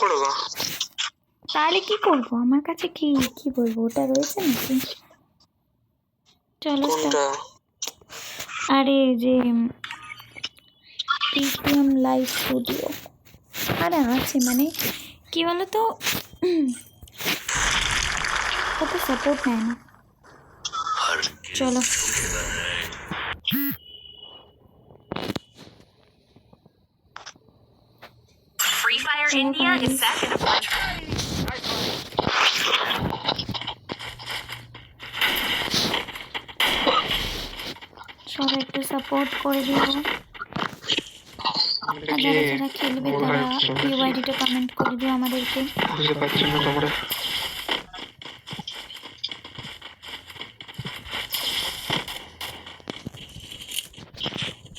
করবো তাহলে কি করবো? আমার কাছে কি কি বলবো, ওটা রয়েছে নাকি? চলো আরে যে প্রিমিয়াম লাইভ স্টুডিও আরে আছে, মানে কি বলতো, কত সাপোর্ট নেয় না। চলো Free Fire India is set in a bunch. সবাই একটু সাপোর্ট করে দিও, আর যারা যারা খেলবে তারা ইউআইডিতে কমেন্ট করে দিও আমাদেরকে। বুঝতে পারছো না তোমরা?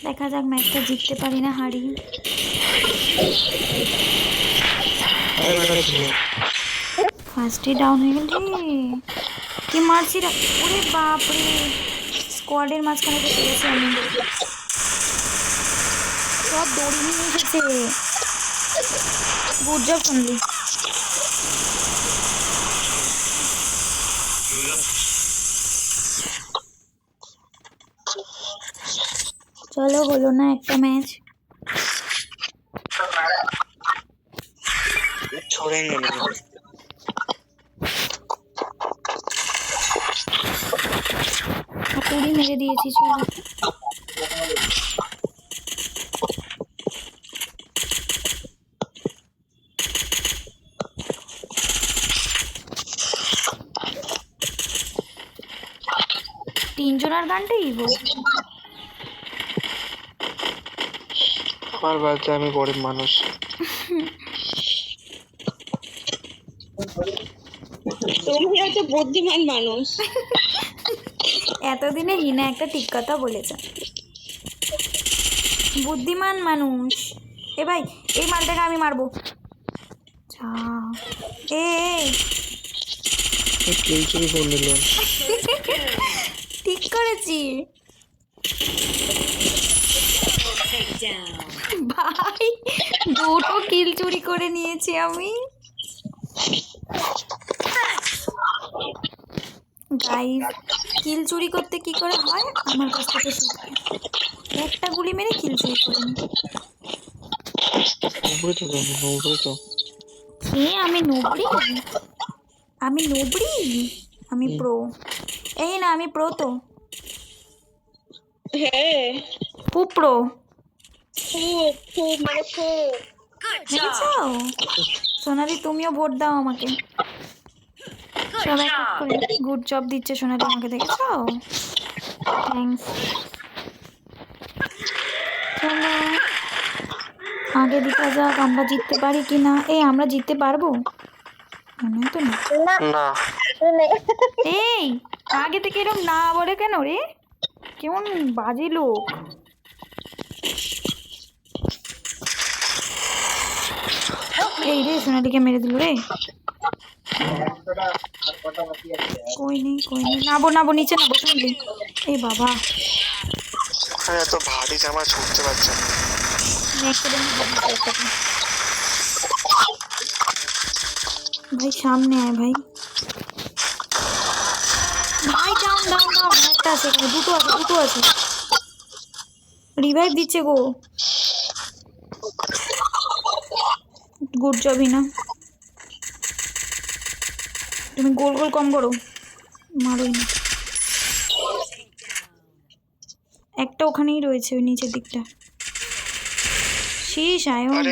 দেখা যাক ম্যাচটা জিততে পারি না হারি। ফার্স্টে ডাউন হয়ে গেল রে, কি মারছি রে, ওরে বাপরে, স্কোয়াডের মাঝখানে তো পেয়েছি আমি, সব দড়ি নিয়ে এসেছে। গুড জব শুনলি। চলো হলো না একটা ম্যাচ, ছড়ে নিয়ে হাতুড়ি মেরে দিয়েছি। চলো তিনজনের গানটাই আমার বাচ্চা, আমি গরিব মানুষ। তুমি একটা বুদ্ধিমান মানুষ। এতদিনে হিনা একটা ঠিক কথা বলেছে, বুদ্ধিমান মানুষ। এ ভাই এই মালটাকে আমি মারবো। এ চুরি করে নিল, ঠিক করেছি ভাই, দুটো কিল চুরি করে নিয়েছি আমি। গাইস, কিল চুরি করতে কি করে হয় আমার কাছ থেকে শিখবে, একটা গুলি মেরে কিল চুরি করে নি। আমি নোবড়ি, আমি নোবড়ি, আমি প্রো। এই না আমি প্রো তো, হ্যাঁ খুব প্রো। খুব খুব মানে খুব। দেখেছো সোনালি, তুমিও ভোট দাও আমাকে। সবাই গুড জব দিচ্ছে সোনালি আমাকে, দেখেছো? থ্যাঙ্কস। চলো আগে দেখা যাক আমরা জিততে পারি কি না। এই আমরা জিততে পারবো মনে হয় তো না। না এই আগে থেকে এরকম না বলে কেন রে, কেমন বাজে লোক। এই রে সোনালিকে মেরে দিল রে। কই নেই কই নেই, নাবো নাবো নিচে নাবো সোনালি। এই বাবা, এত ভারী জামা ছুটতে পারছে না। ভাই সামনে আয় ভাই, ভাই ডাউন ডাউন ডাউন। একটা আছে এখানে, দুটো আছে দুটো আছে, রিভাইভ দিচ্ছে গো। গুড জবই না, তুমি গোল গোল কম করো, মারোই না। একটা ওখানেই রয়েছে ওই নিচের দিকটা। শেষ আয়ন,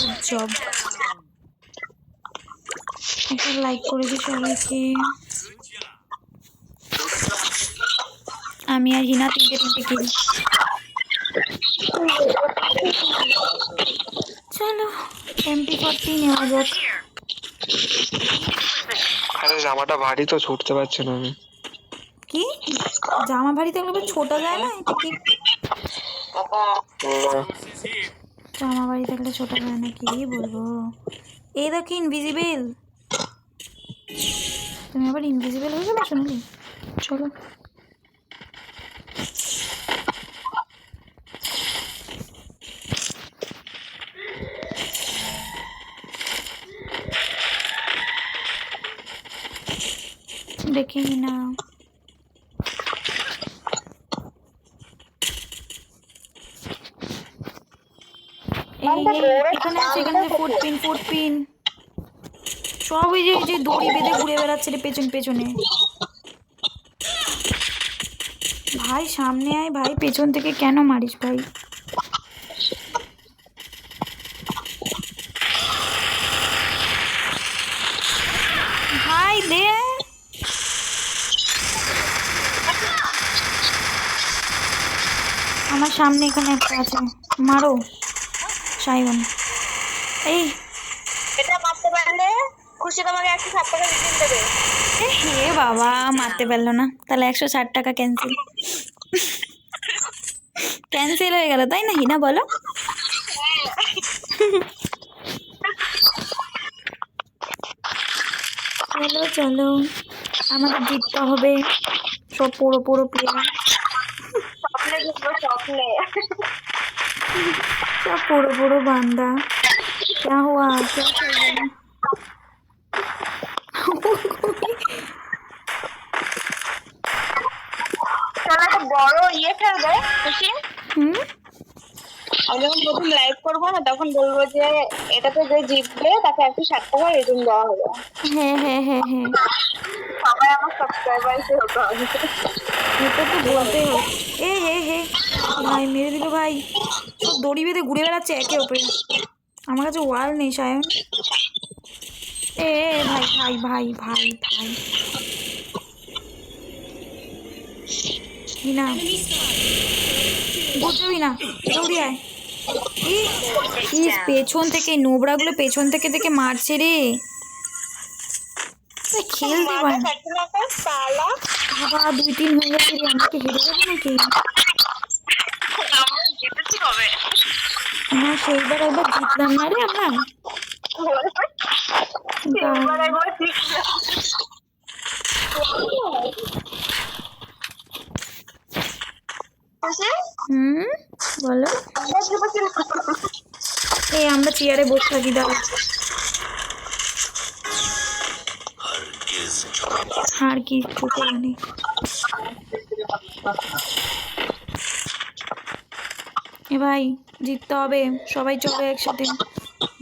গুড জব। একটা লাইক করে দিই সবাইকে। আমি আর হিনা তিনটে তিনটে কিল। চলো MP40 নেওয়া যাক। আরে জামাটা ভারী তো ছুটতে পারছি না আমি। কি জামা ভারী থাকলে ছোটা যায় না? এটা কি জামা ভারী থাকলে ছোটা যায় না? কি বলবো, এই দেখো ইনভিজিবল। তুমি আবার ইনভিজিবল হয়ে গেলে সোনালি। চলো দেখেই না। এখানে আছে ফুট পিন সব ওই যে দড়ি বেঁধে ঘুরে বেড়াচ্ছে রে পেছনে। ভাই সামনে আয় ভাই, পেছন থেকে কেন মারিস ভাই? ভাই দে। আমার সামনে এখানে একটা আছে, মারো সাইমন। এই এটা মারতে পারলে খুশি তোমাকে 160 টাকা রিডিম দেবে। হে বাবা, মারতে পারলো না, তাহলে 160 টাকা ক্যান্সেল। ক্যান্সেল হয়ে গেল তাই না হিনা, বলো? চলো চলো, আমাদের জিততে হবে। সব পুরো প্লেয়ার, স্বপ্নে ঢুকবো, স্বপ্নে। सब पुरो बांदा। क्या हुआ, क्या चल रहा है? চলো একটা বড় ইয়ে খেলবে খুশি। হুম, আমি যখন প্রথম লাইভ করবো না তখন বলবো যে এটাতে যে জিতবে তাকে 160 টাকা রিডিম দেওয়া হবে। হ্যাঁ সবাই আমার সাবস্ক্রাইবার হতে হবে। এটা তো বলতেই হবে। হে ভাই মেরে দিল ভাই, সব দড়ি বেঁধে ঘুরে বেড়াচ্ছে একে ওপরে। আমার কাছে ওয়াল নেই সায়ন। ভাই না বুঝবি না, দৌড়ি আয়। পেছন থেকে নোবরাগুলো পেছন থেকে মারছে রে, খেলতে পারে না। বাবা 2-3 হয়ে গেছে রে, আমাকে হেরে যাবে নাকি? না সেইবার একবার জিতলাম না রে আমরা। বলো। এই আমরা চেয়ারে বসে থাকি, দাঁড়া। হার কি নেই। এ ভাই জিততে হবে, সবাই চলো একসাথে,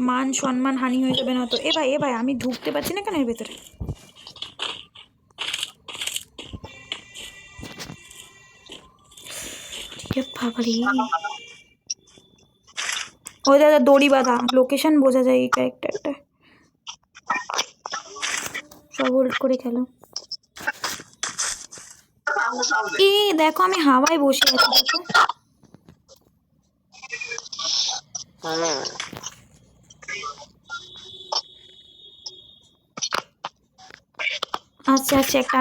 মান সম্মান হানি হয়ে যাবে না তো। এ ভাই আমি ঢুকতে পারছি না কেন এর ভেতরে? ওই দাদা দড়ি বাঁধা, লোকেশন বোঝা যায় এই ক্যারেক্টারটা। সব হোল্ড করে খেলো। দেখো আমি হাওয়ায় বসে আছি, দেখো। আচ্ছা একটা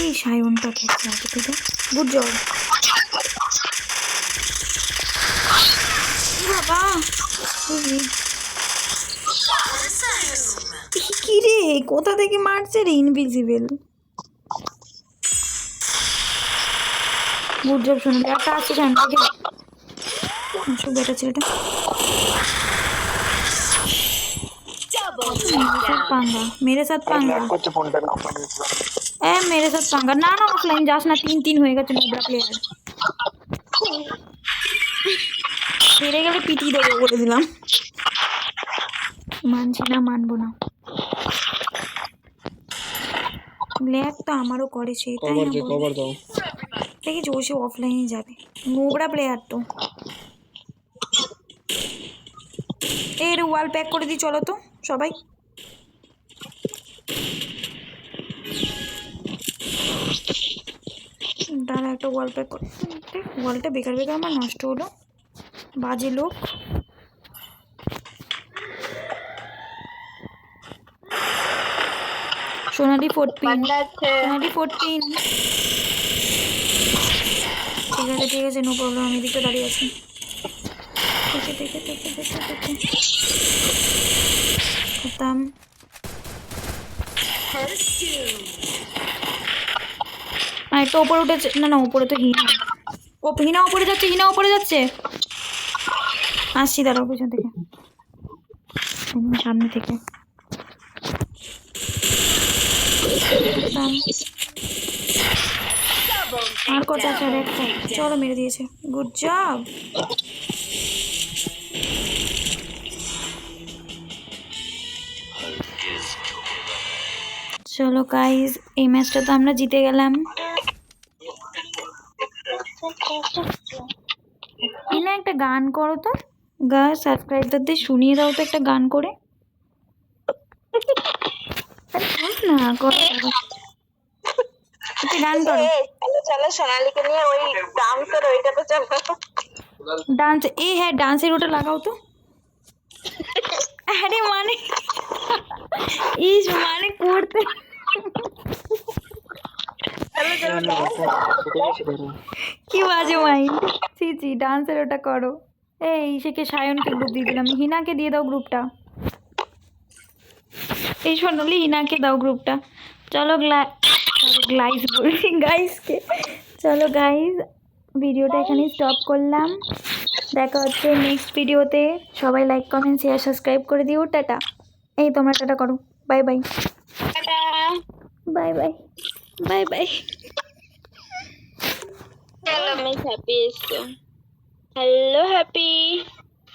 এই সায়নটা খেয়েছে আগে থেকে। গুড জব বাবা। কি রে, কোথা থেকে মারছে রে? ইনভিজিবল। গুড জব শুনুন, একটা আসছে সায়ন থেকে। বেটা ছেলেটা मेरे साथ पंगा ना ऑफलाइन जास ना 3-3 হয়ে গেছে নোবরা প্লেয়ার। হেরে গেলে পিটি দেবো বলে দিলাম, মানছি না, মানবো না। ল্যাগ তো আমারও করে, সেটাই না দেখেছি। ও সে অফলাইনে যাবে, নোবরা প্লেয়ার তো। এর ওয়াল প্যাক করে দিই, চলো তো সবাই। দাঁড়া একটা ওয়াল প্যাক করে। ওয়ালটা বেকার আমার নষ্ট হলো, বাজে লোক। সোনালি 14 ঠিক আছে নো প্রবলেম, আমি এদিকে দাঁড়িয়ে আছি। খতম। একটা ওপরে উঠেছে, না ওপরে তো হিনা ওপরে যাচ্ছে। আসছি, দাঁড়াও পেছন থেকে, সামনে থেকে। একদম। আর কটা আছে? আর একটা। চলো মেরে দিয়েছে, গুড জব। চলো গাইজ, এই ম্যাচটা তো আমরা জিতে গেলাম। হিনা একটা গান করো তো, সাবস্ক্রাইবারদের শুনিয়ে দাও তো একটা গান করে। আরে করো না, করো একটা গান করো। চলো চলো সোনালীকে নিয়ে ওই ডান্সের ওইটাতে চলো। ডান্স, এই হ্যাঁ ডান্সের ওটা লাগাও তো। আরে মানে ইস মানে করতে কি বাজে মাইন্ড। ছি ছি, ডান্সের ওটা করো। এই সেকে সায়নকে গ্রুপ দিয়ে দিলাম, হিনাকে দিয়ে দাও গ্রুপটা। এই সোনালি হিনাকে দাও গ্রুপটা। চলো গ্লাইজ বলছি গাইজকে। চলো গাইজ, ভিডিওটা এখানে স্টপ করলাম। দেখা হচ্ছে নেক্সট ভিডিওতে। সবাই লাইক কমেন্ট শেয়ার সাবস্ক্রাইব করে দিও। টাটা। এই তোমরা টাটা করো। Bye bye. টাটা। Bye bye. Bye bye. Hello miss Happy এসছো। Hello happy.